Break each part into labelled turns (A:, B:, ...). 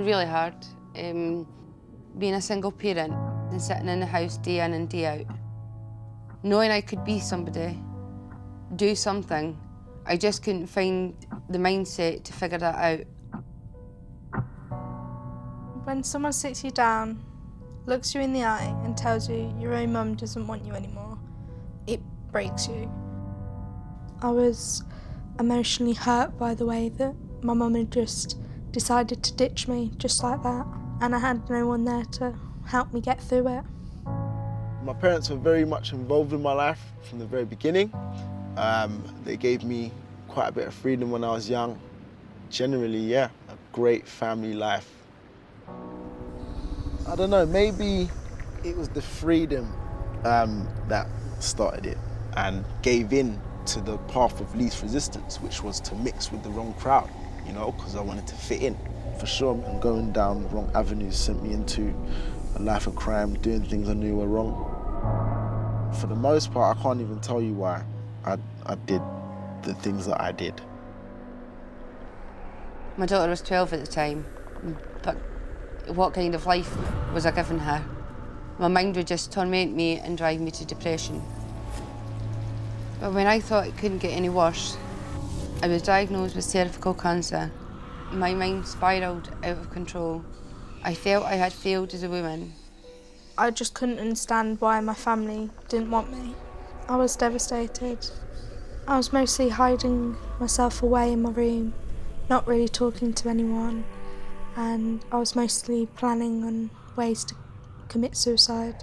A: really hard. Being a single parent and sitting in the house day in and day out. Knowing I could be somebody, do something, I just couldn't find the mindset to figure that out.
B: When someone sits you down, looks you in the eye and tells you your own mum doesn't want you anymore, it breaks you. I was emotionally hurt by the way that my mum had just decided to ditch me just like that, and I had no one there to help me get through it.
C: My parents were very much involved in my life from the very beginning. They gave me quite a bit of freedom when I was young. Generally, yeah, a great family life. I don't know, maybe it was the freedom that started it and gave in to the path of least resistance, which was to mix with the wrong crowd, you know, because I wanted to fit in. For sure, and going down the wrong avenues sent me into a life of crime, doing things I knew were wrong. For the most part, I can't even tell you why I did the things that I did.
A: My daughter was 12 at the time, but what kind of life was I giving her? My mind would just torment me and drive me to depression. But when I thought it couldn't get any worse, I was diagnosed with cervical cancer. My mind spiralled out of control. I felt I had failed as a woman.
B: I just couldn't understand why my family didn't want me. I was devastated. I was mostly hiding myself away in my room, not really talking to anyone, and I was mostly planning on ways to commit suicide.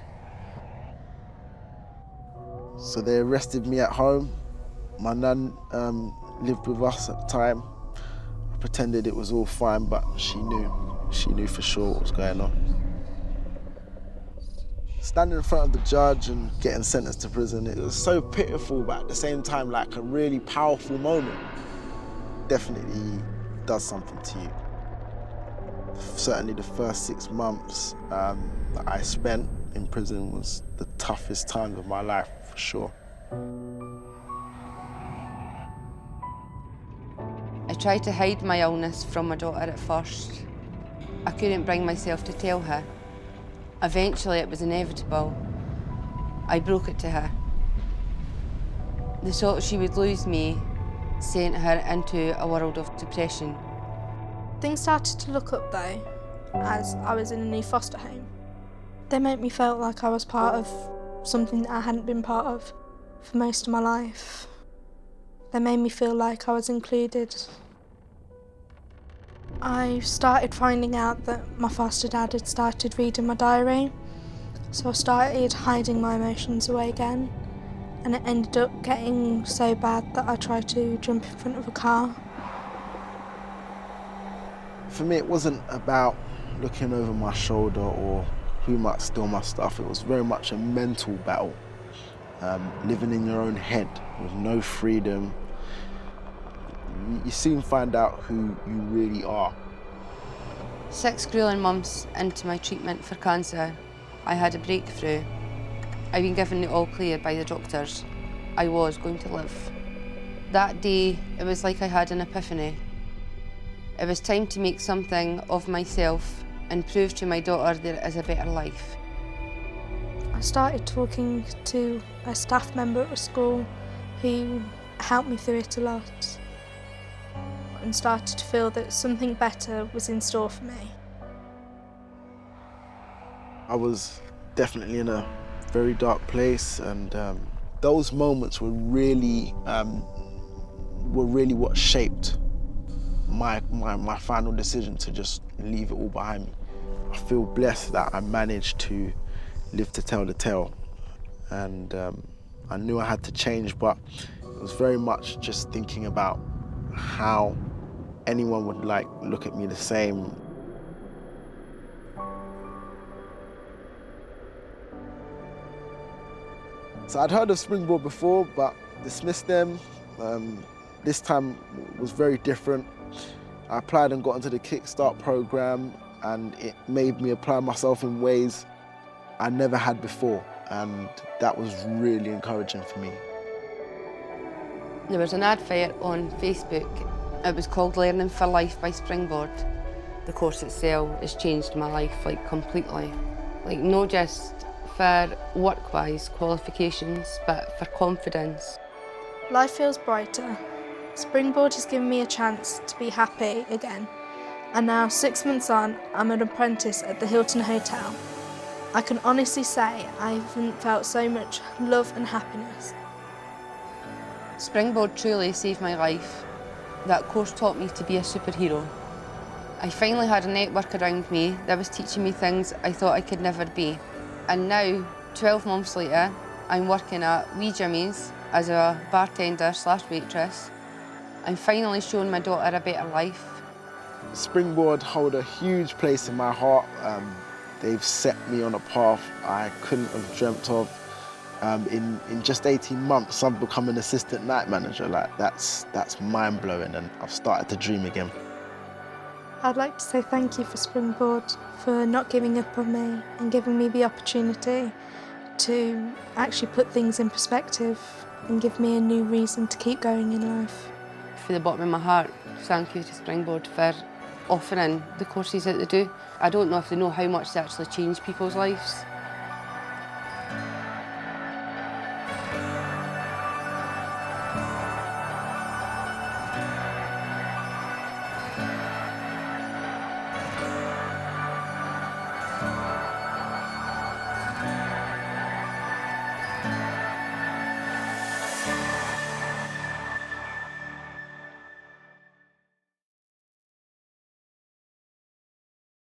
C: So they arrested me at home. My nan lived with us at the time. I pretended it was all fine, but she knew for sure what was going on. Standing in front of the judge and getting sentenced to prison, it was so pitiful, but at the same time, like a really powerful moment. Definitely does something to you. Certainly the first 6 months that I spent in prison was the toughest times of my life, for sure.
A: I tried to hide my illness from my daughter at first. I couldn't bring myself to tell her. Eventually, it was inevitable. I broke it to her. The thought she would lose me sent her into a world of depression.
B: Things started to look up though, as I was in a new foster home. They made me feel like I was part of something that I hadn't been part of for most of my life. They made me feel like I was included. I started finding out that my foster dad had started reading my diary, so I started hiding my emotions away again, and it ended up getting so bad that I tried to jump in front of a car.
C: For me, it wasn't about looking over my shoulder or who might steal my stuff. It was very much a mental battle, living in your own head with no freedom. You soon find out who you really are.
A: 6 grueling months into my treatment for cancer, I had a breakthrough. I'd been given the all clear by the doctors. I was going to live. That day, it was like I had an epiphany. It was time to make something of myself and prove to my daughter there is a better life.
B: I started talking to a staff member at the school who helped me through it a lot, and started to feel that something better was in store for me.
C: I was definitely in a very dark place, and those moments were really what shaped my final decision to just leave it all behind me. I feel blessed that I managed to live to tell the tale, and I knew I had to change, but it was very much just thinking about how anyone would look at me the same. So I'd heard of Springboard before, but dismissed them. This time was very different. I applied and got into the Kickstart program, and it made me apply myself in ways I never had before, and that was really encouraging for me.
A: There was an advert on Facebook. It was called Learning for Life by Springboard. The course itself has changed my life, like, completely. Like, not just for work-wise qualifications, but for confidence.
B: Life feels brighter. Springboard has given me a chance to be happy again. And now, 6 months on, I'm an apprentice at the Hilton Hotel. I can honestly say I haven't felt so much love and happiness.
A: Springboard truly saved my life. That course taught me to be a superhero. I finally had a network around me that was teaching me things I thought I could never be. And now, 12 months later, I'm working at Wee Jimmy's as a bartender/waitress. I'm finally showing my daughter a better life.
C: Springboard hold a huge place in my heart. They've set me on a path I couldn't have dreamt of. In just 18 months, I've become an assistant night manager. Like, that's mind-blowing, and I've started to dream again.
B: I'd like to say thank you for Springboard, for not giving up on me and giving me the opportunity to actually put things in perspective and give me a new reason to keep going in life.
A: From the bottom of my heart, thank you to Springboard for offering the courses that they do. I don't know if they know how much they actually change people's lives.